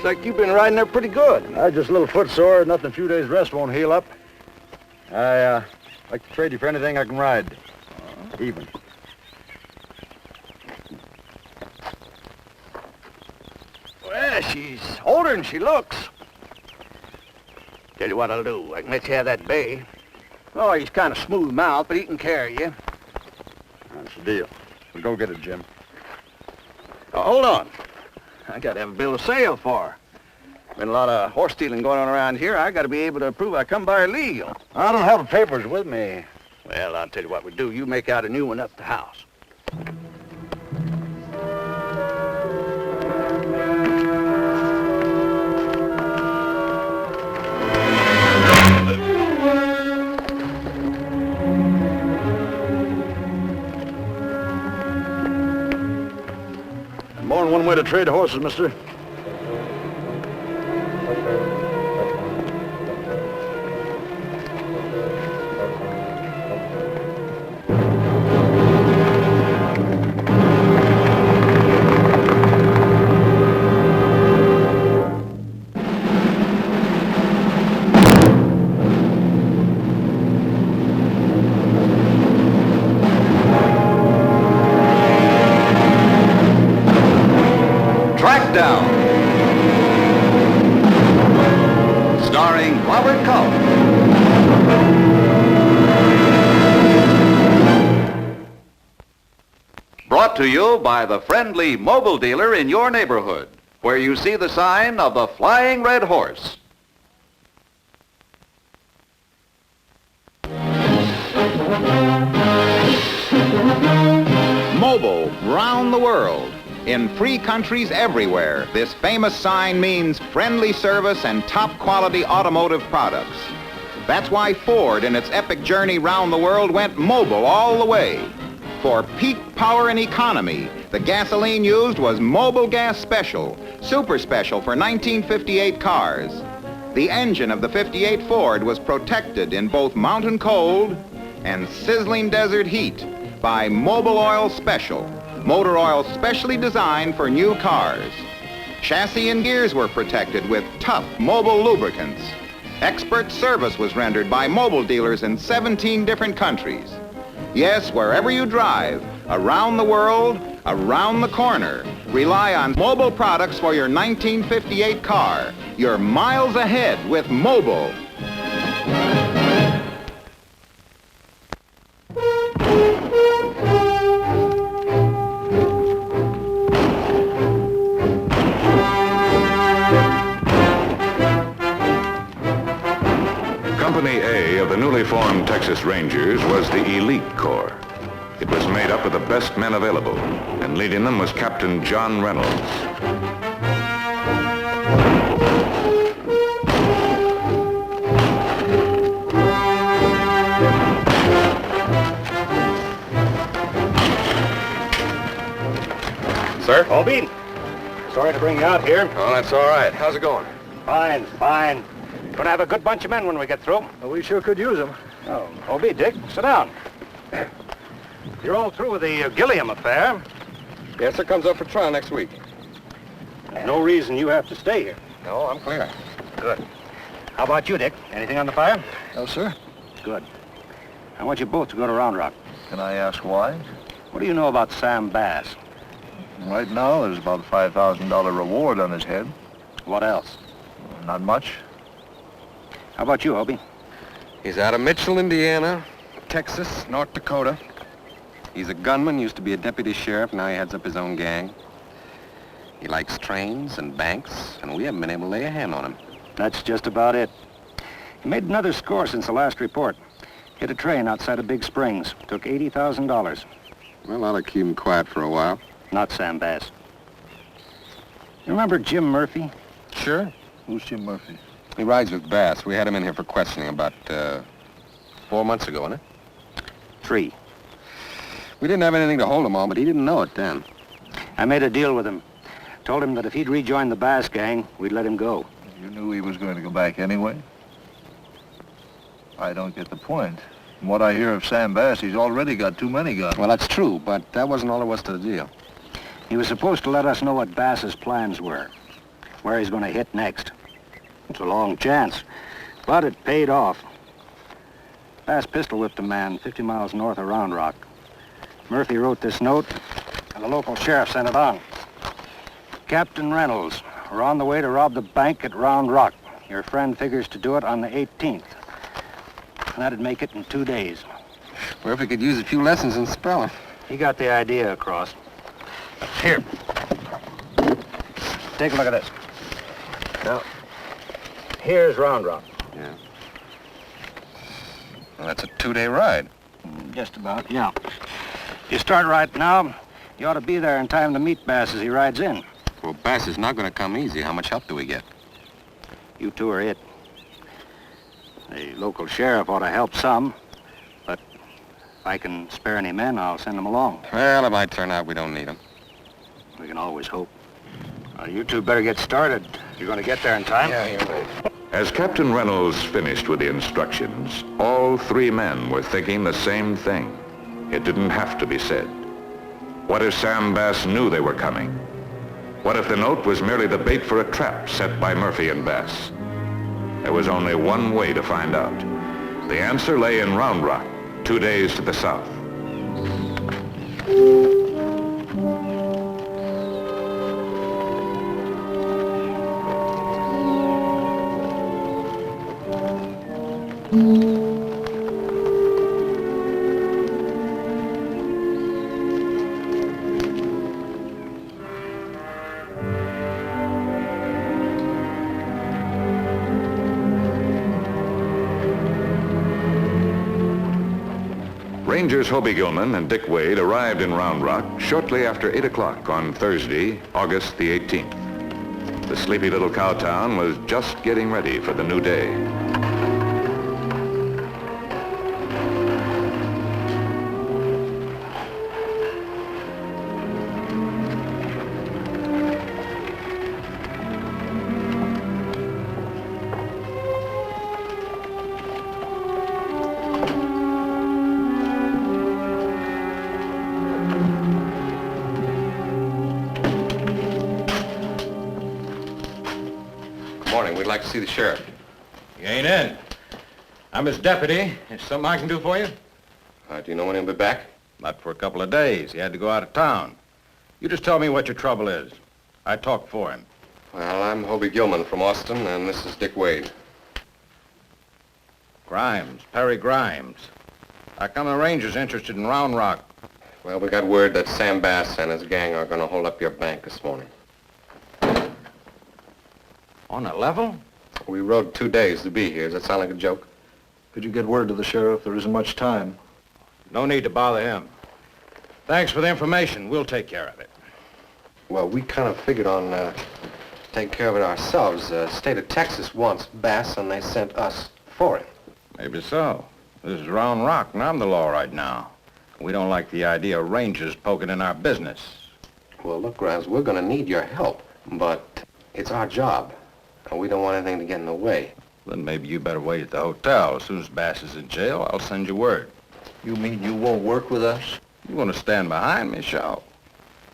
Looks like you've been riding there pretty good. I just a little foot sore. Nothing a few days rest won't heal up. Like to trade you for anything I can ride. Even. Well, she's older than she looks. Tell you what I'll do. I can let you have that bay. Oh, he's kind of smooth mouth, but he can carry you. That's the deal. We'll go get it, Jim. Oh, hold on. I got to have a bill of sale for her. Been a lot of horse stealing going on around here. I got to be able to prove I come by her legal. I don't have the papers with me. Well, I'll tell you what we do. You make out a new one up the house. More than one way to trade horses, mister. Trackdown, starring Robert Culp. Brought to you by the friendly mobile dealer in your neighborhood, where you see the sign of the Flying Red Horse. Mobile round the world. In free countries everywhere, this famous sign means friendly service and top-quality automotive products. That's why Ford, in its epic journey round the world, went mobile all the way. For peak power and economy, the gasoline used was Mobile Gas Special, super special for 1958 cars. The engine of the 58 Ford was protected in both mountain cold and sizzling desert heat by Mobile Oil Special. Motor oil specially designed for new cars. Chassis and gears were protected with tough mobile lubricants. Expert service was rendered by mobile dealers in 17 different countries. Yes, wherever you drive, around the world, around the corner, rely on mobile products for your 1958 car. You're miles ahead with Mobile. Company A of the newly formed Texas Rangers was the elite corps. It was made up of the best men available, and leading them was Captain John Reynolds. Sir? Hoby, sorry to bring you out here. Oh, that's all right. How's it going? Fine, fine. Gonna have a good bunch of men when we get through. Well, we sure could use them. Oh, Hoby, Dick, sit down. You're all through with the Gilliam affair. Yes, it comes up for trial next week. There's no reason you have to stay here. No, I'm clear. Good. How about you, Dick? Anything on the fire? No, sir. Good. I want you both to go to Round Rock. Can I ask why? What do you know about Sam Bass? Right now, there's about a $5,000 reward on his head. What else? Not much. How about you, Hoby? He's out of Mitchell, Indiana, Texas, North Dakota. He's a gunman, used to be a deputy sheriff, now he heads up his own gang. He likes trains and banks, and we haven't been able to lay a hand on him. That's just about it. He made another score since the last report. Hit a train outside of Big Springs. Took $80,000. Well, I'll keep him quiet for a while. Not Sam Bass. You remember Jim Murphy? Sure. Who's Jim Murphy? He rides with Bass. We had him in here for questioning about 4 months ago, wasn't it? 3. We didn't have anything to hold him on, but he didn't know it then. I made a deal with him. Told him that if he'd rejoin the Bass gang, we'd let him go. You knew he was going to go back anyway? I don't get the point. From what I hear of Sam Bass, he's already got too many guns. Well, that's true, but that wasn't all there was to the deal. He was supposed to let us know what Bass's plans were. where he's going to hit next. It's a long chance, but it paid off. Bass pistol whipped a man 50 miles north of Round Rock. Murphy wrote this note, and the local sheriff sent it on. Captain Reynolds, we're on the way to rob the bank at Round Rock. Your friend figures to do it on the 18th. And that'd make it in 2 days. Murphy could use a few lessons in spelling. He got the idea across. Here. Take a look at this. Now, here's Round Rock. Yeah. Well, that's a 2-day ride. Just about, yeah. If you start right now, you ought to be there in time to meet Bass as he rides in. Well, Bass is not going to come easy. How much help do we get? You two are it. The local sheriff ought to help some, but if I can spare any men, I'll send them along. Well, it might turn out we don't need them. We can always hope. You two better get started. You're going to get there in time? Yeah, you're right. As Captain Reynolds finished with the instructions, all 3 men were thinking the same thing. It didn't have to be said. What if Sam Bass knew they were coming? What if the note was merely the bait for a trap set by Murphy and Bass? There was only one way to find out. The answer lay in Round Rock, 2 days to the south. Rangers Hoby Gilman and Dick Wade arrived in Round Rock shortly after 8 o'clock on Thursday, August the 18th. The sleepy little cow town was just getting ready for the new day. We'd like to see the sheriff. He ain't in. I'm his deputy. Is something I can do for you? Do you know when he'll be back? Not for a couple of days. He had to go out of town. You just tell me what your trouble is. I talk for him. Well, I'm Hoby Gilman from Austin, and this is Dick Wade. Grimes, Perry Grimes. How come the Rangers interested in Round Rock? Well, we got word that Sam Bass and his gang are going to hold up your bank this morning. On a level? We rode 2 days to be here. Does that sound like a joke? Could you get word to the sheriff? There isn't much time. No need to bother him. Thanks for the information. We'll take care of it. Well, we kind of figured on taking care of it ourselves. State of Texas wants Bass, and they sent us for him. Maybe so. This is Round Rock, and I'm the law right now. We don't like the idea of Rangers poking in our business. Well, look, Grimes, we're going to need your help, but it's our job. And we don't want anything to get in the way. Then maybe you better wait at the hotel. As soon as Bass is in jail, I'll send you word. You mean you won't work with us? You want to stand behind me, sure.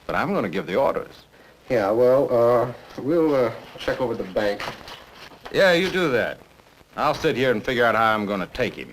But I'm going to give the orders. Yeah, well, we'll check over the bank. Yeah, you do that. I'll sit here and figure out how I'm going to take him.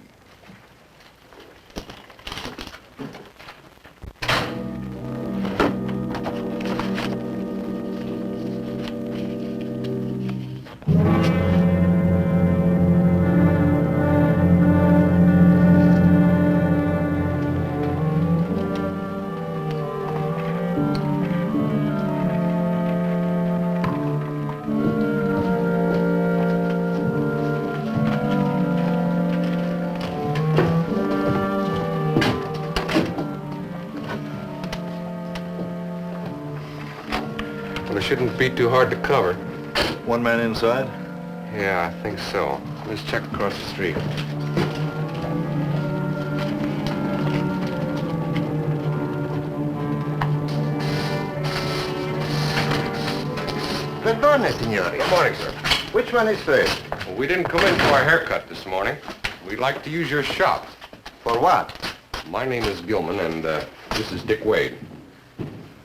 Well, it shouldn't be too hard to cover. One man inside? Yeah, I think so. Let's check across the street. Buongiorno, signori. Good morning, sir. Which one is first? Well, we didn't come in for our haircut this morning. We'd like to use your shop. For what? My name is Gilman, and this is Dick Wade.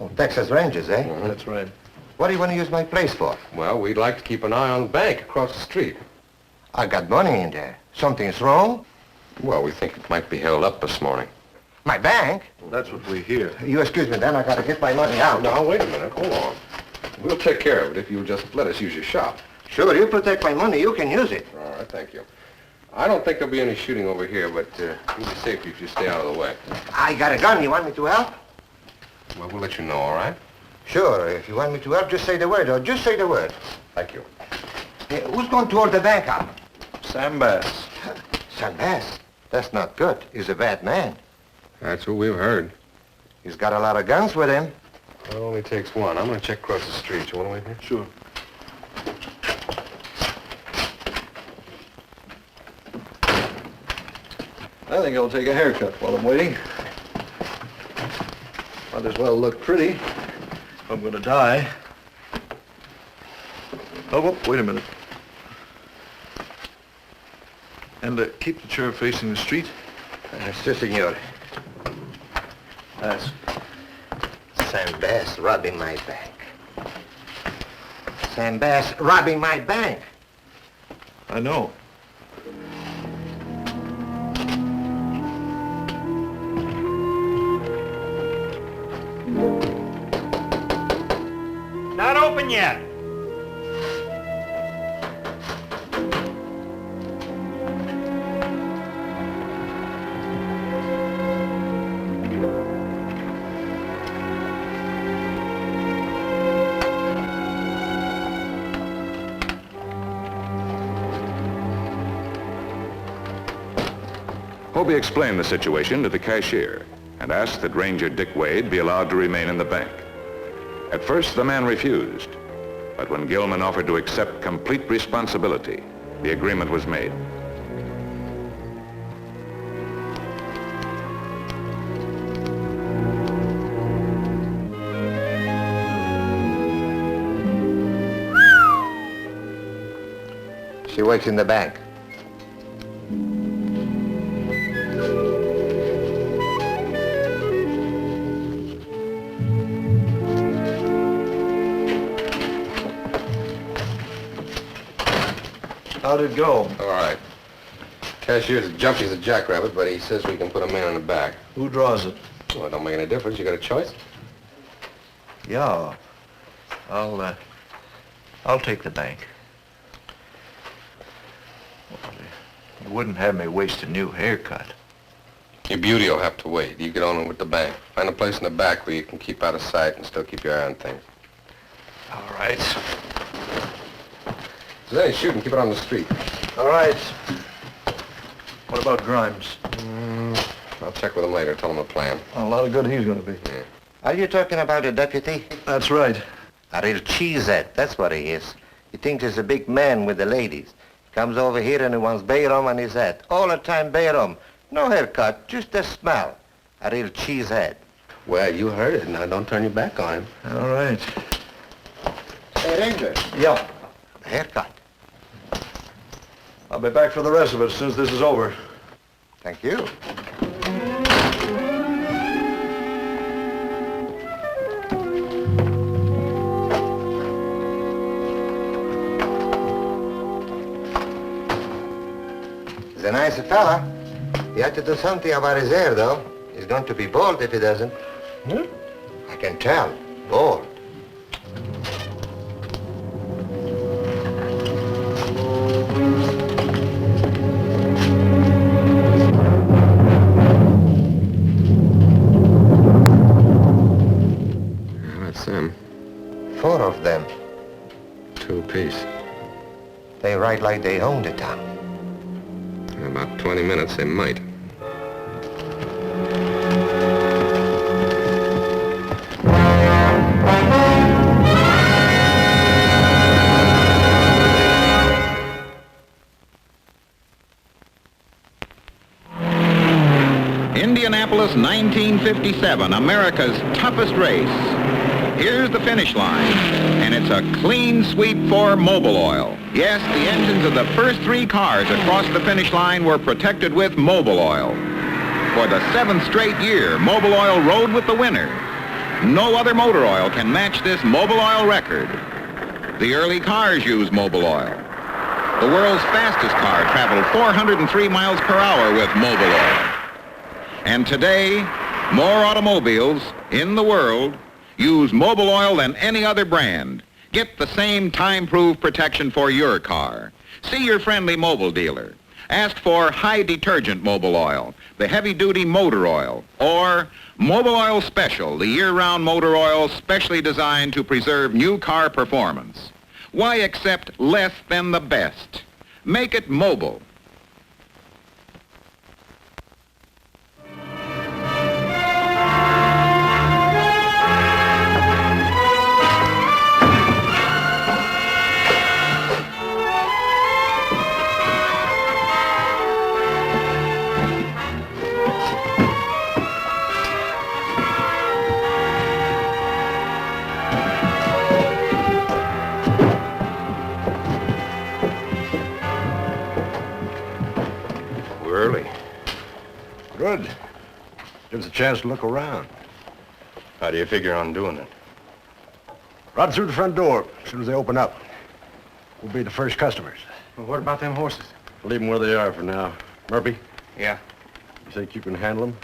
Oh, Texas Rangers, eh? That's right. What do you want to use my place for? Well, we'd like to keep an eye on the bank across the street. I got money in there. Something's wrong? Well, we think it might be held up this morning. My bank? That's what we hear. You excuse me, then I gotta get my money out. Now, wait a minute. Hold on. We'll take care of it if you'll just let us use your shop. Sure, you protect my money, you can use it. All right, thank you. I don't think there'll be any shooting over here, but you'll be safe if you stay out of the way. I got a gun, you want me to help? Well, we'll let you know, all right? Sure, if you want me to help, just say the word, or just say the word. Thank you. Who's going toward the bank out? Sam Bass. Sam Bass? That's not good. He's a bad man. That's what we've heard. He's got a lot of guns with him. It only takes one. I'm going to check across the street. You want to wait here? Sure. I think I'll take a haircut while I'm waiting. Might as well look pretty if I'm going to die. Oh, wait a minute. And keep the chair facing the street. Si, senor. That's Sam Bass robbing my bank. Sam Bass robbing my bank. I know. Not open yet. Hoby explained the situation to the cashier and asked that Ranger Dick Wade be allowed to remain in the bank. At first, the man refused, but when Gilman offered to accept complete responsibility, the agreement was made. She works in the bank. How'd it go? All right. Cashier's as jumpy as a jackrabbit, but he says we can put a man in the back. Who draws it? Well, it don't make any difference. You got a choice? Yeah. I'll take the bank. Well, you wouldn't have me waste a new haircut. Your beauty will have to wait. You get on with the bank. Find a place in the back where you can keep out of sight and still keep your eye on things. All right. If there's any shooting, keep it on the street. All right. What about Grimes? I'll check with him later. Tell him the plan. A lot of good he's going to be. Yeah. Are you talking about a deputy? That's right. A real cheesehead, that's what he is. He thinks he's a big man with the ladies. Comes over here and he wants bayrum on his head. All the time bayrum. No haircut, just a smell. A real cheesehead. Well, you heard it. Now, don't turn your back on him. All right. Hey, Ranger. Yeah. A haircut. I'll be back for the rest of it as soon as this is over. Thank you. He's a nice fella. He had to do something about his hair, though. He's going to be bald if he doesn't. Hmm? I can tell. Bald. That's them. 4 of them. 2 apiece. They ride like they own the town. In about 20 minutes, they might. Indianapolis, 1957, America's toughest race. Here's the finish line, and it's a clean sweep for Mobil Oil. Yes, the engines of the first 3 cars across the finish line were protected with Mobil Oil. For the 7th straight year, Mobil Oil rode with the winner. No other motor oil can match this Mobil oil record. The early cars used Mobil oil. The world's fastest car traveled 403 miles per hour with Mobil oil. And today, more automobiles in the world use Mobil oil than any other brand. Get the same time-proof protection for your car. See your friendly Mobil dealer. Ask for high detergent Mobil oil, the heavy-duty motor oil, or Mobil Oil Special, the year-round motor oil specially designed to preserve new car performance. Why accept less than the best? Make it Mobil. Early. Good. Gives us a chance to look around. How do you figure on doing it? Right through the front door, as soon as they open up. We'll be the first customers. Well, what about them horses? Leave them where they are for now. Murphy, Yeah, you think you can handle them?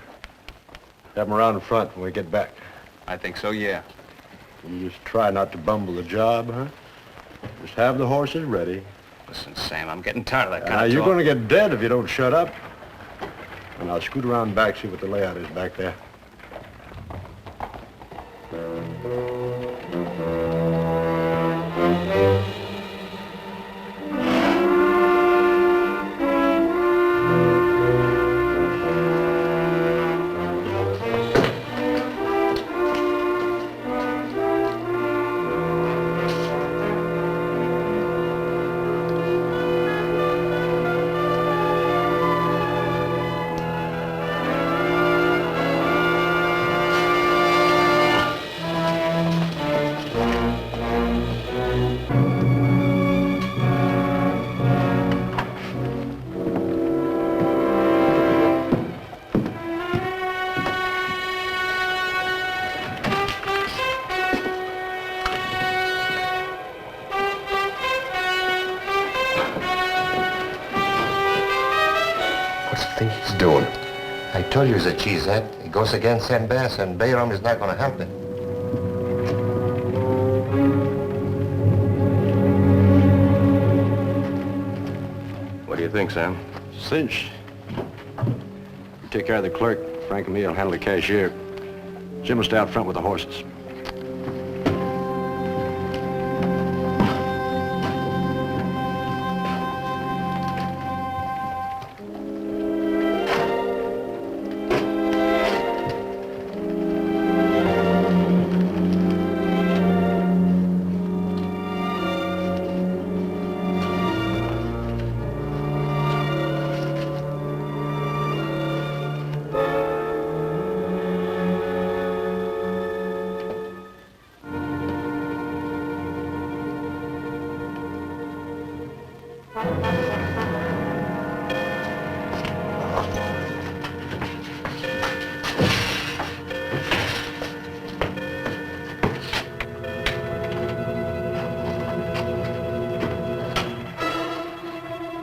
Have them around in front when we get back. I think so, yeah. You just try not to bumble the job, huh? Just have the horses ready. Listen, Sam, I'm getting tired of that kind Now, of you're talk. going to get dead if you don't shut up. And I'll scoot around back, see what the layout is back there. What's the thing he's doing? I told you it's a cheesette. It goes against Sam Bass, and Bayram is not going to help it. What do you think, Sam? Cinch. You take care of the clerk. Frank and me will handle the cashier. Jim will stay out front with the horses.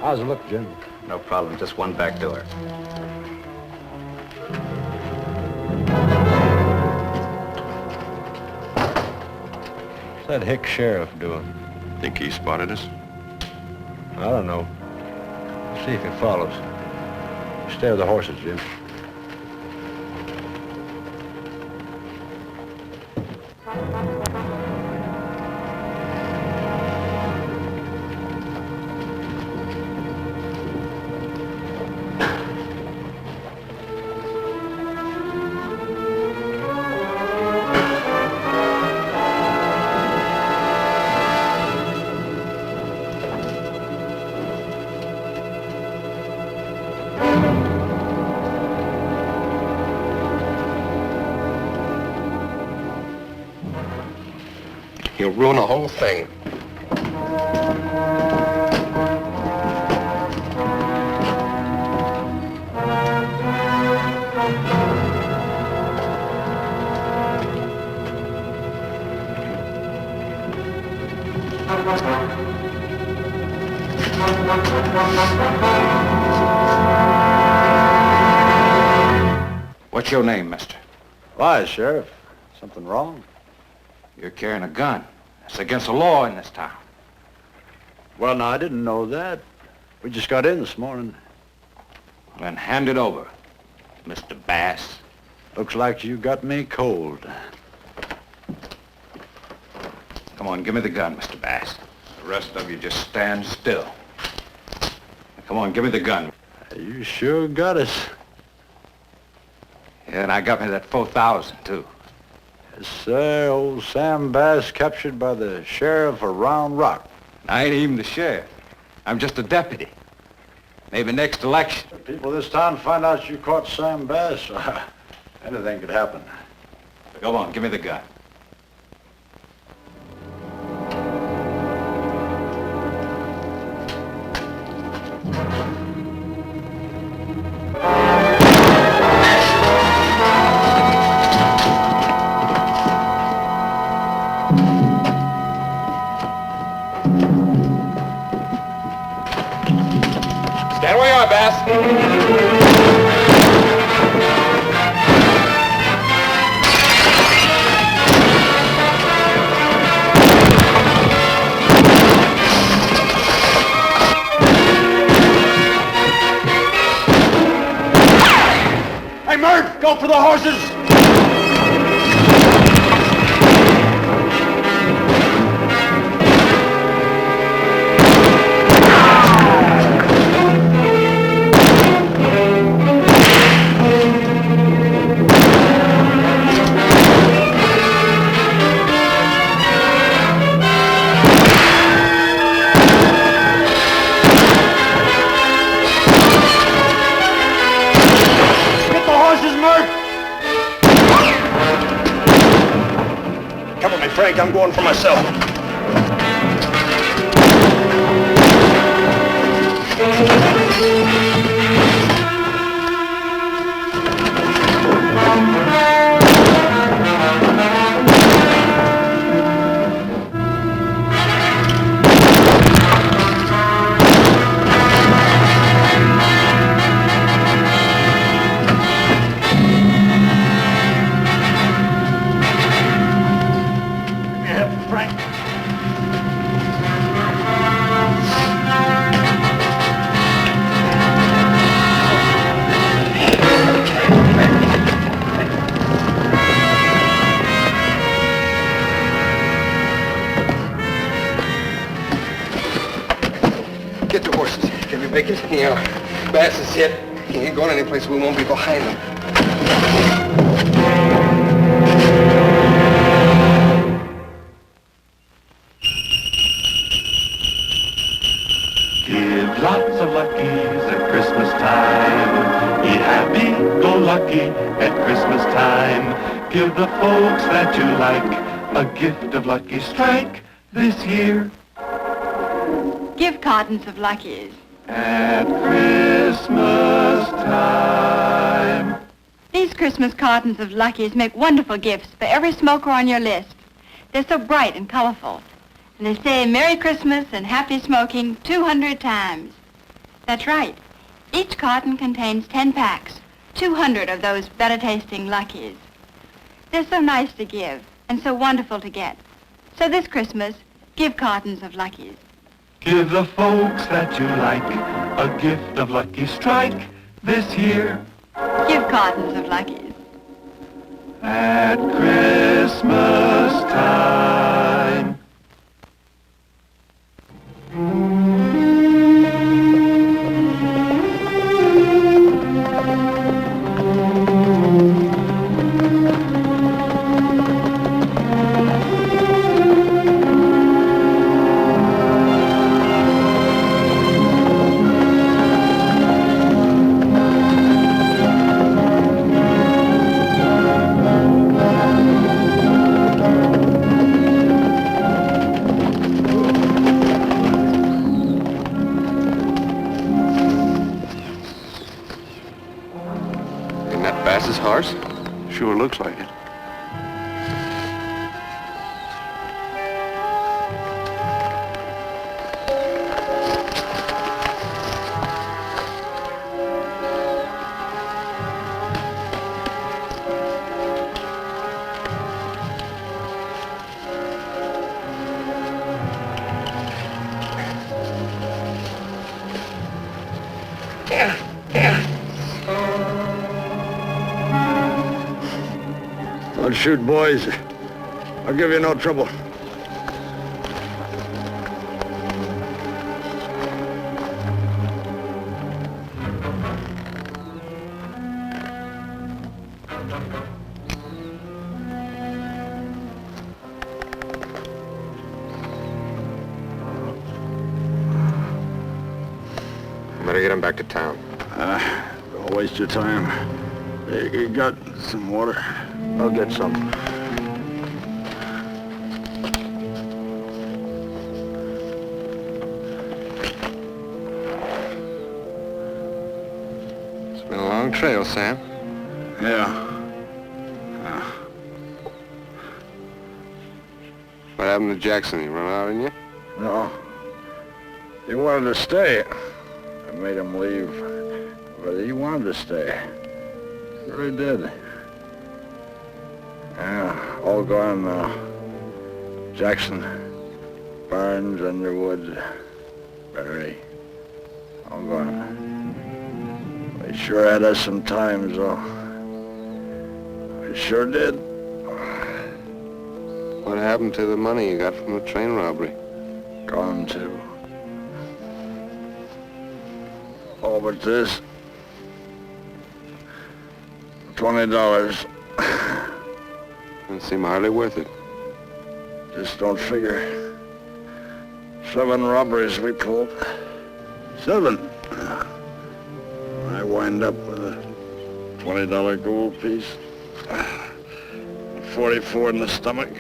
How's it look, Jim? No problem, just one back door. What's that hick sheriff doing? Think he spotted us? I don't know. See if he follows. Stay with the horses, Jim. He'll ruin the whole thing. What's your name, mister? Why, Sheriff? Something wrong? You're carrying a gun. It's against the law in this town. Well, no, I didn't know that. We just got in this morning. Then hand it over, Mr. Bass. Looks like you got me cold. Come on, give me the gun, Mr. Bass. The rest of you just stand still. Come on, give me the gun. You sure got us. Yeah, and I got me that 4,000, too. Yes, sir. Old Sam Bass captured by the sheriff of Round Rock. I ain't even the sheriff. I'm just a deputy. Maybe next election. If people of this town find out you caught Sam Bass, anything could happen. Come on, give me the gun. Stand where you are, Bass. Hey, Murph, go for the horses! Frank, I'm going for myself. Get the horses. Can we make it? Yeah. Bass is hit. He ain't going anyplace. We won't be behind him. Give lots of luckies at Christmas time. Be happy, go lucky at Christmas time. Give the folks that you like a gift of Lucky Strike this year. Give cartons of Luckies at Christmas time. These Christmas cartons of Luckies make wonderful gifts for every smoker on your list. They're so bright and colorful. And they say Merry Christmas and Happy Smoking 200 times. That's right. Each carton contains 10 packs, 200 of those better-tasting Luckies. They're so nice to give and so wonderful to get. So this Christmas, give cartons of Luckies. Give the folks that you like a gift of Lucky Strike this year. Give cartons of Luckies at Christmas time. Bass's horse? Sure looks like it. Don't shoot, boys. I'll give you no trouble. Better get him back to town. Don't waste your time. You got some water? I'll get some. It's been a long trail, Sam. Yeah. What happened to Jackson? He run out on you? No. He wanted to stay. I made him leave. But he wanted to stay. He really did. Yeah, all gone now. Jackson, Barnes, Underwood, Barry. All gone. They sure had us some times, though. They sure did. What happened to the money you got from the train robbery? Gone, too. All but this. $20. Doesn't seem hardly worth it. Just don't figure. 7 robberies we pulled. 7. I wind up with a $20 gold piece. 44 in the stomach.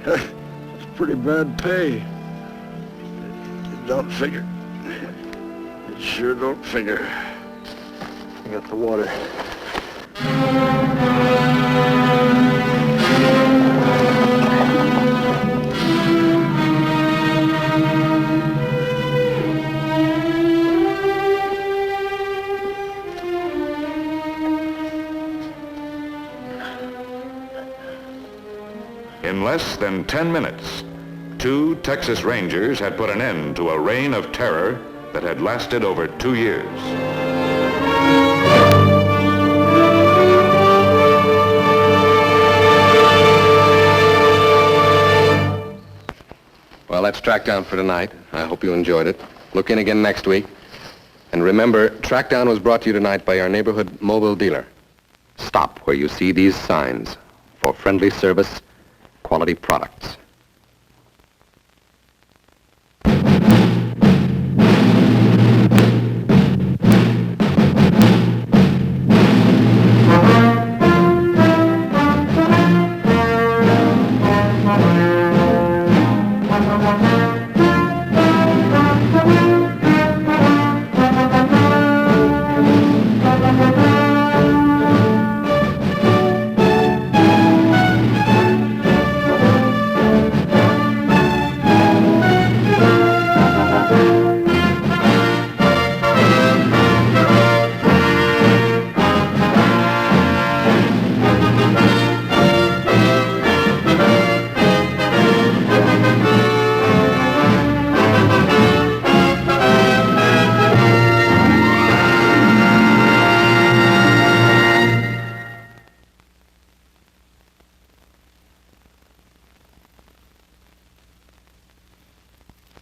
It's pretty bad pay. It don't figure. It sure don't figure. I got the water. In less than 10 minutes, 2 Texas Rangers had put an end to a reign of terror that had lasted over 2 years. Well, that's Trackdown for tonight. I hope you enjoyed it. Look in again next week. And remember, Trackdown was brought to you tonight by our neighborhood mobile dealer. Stop where you see these signs for friendly service, quality products.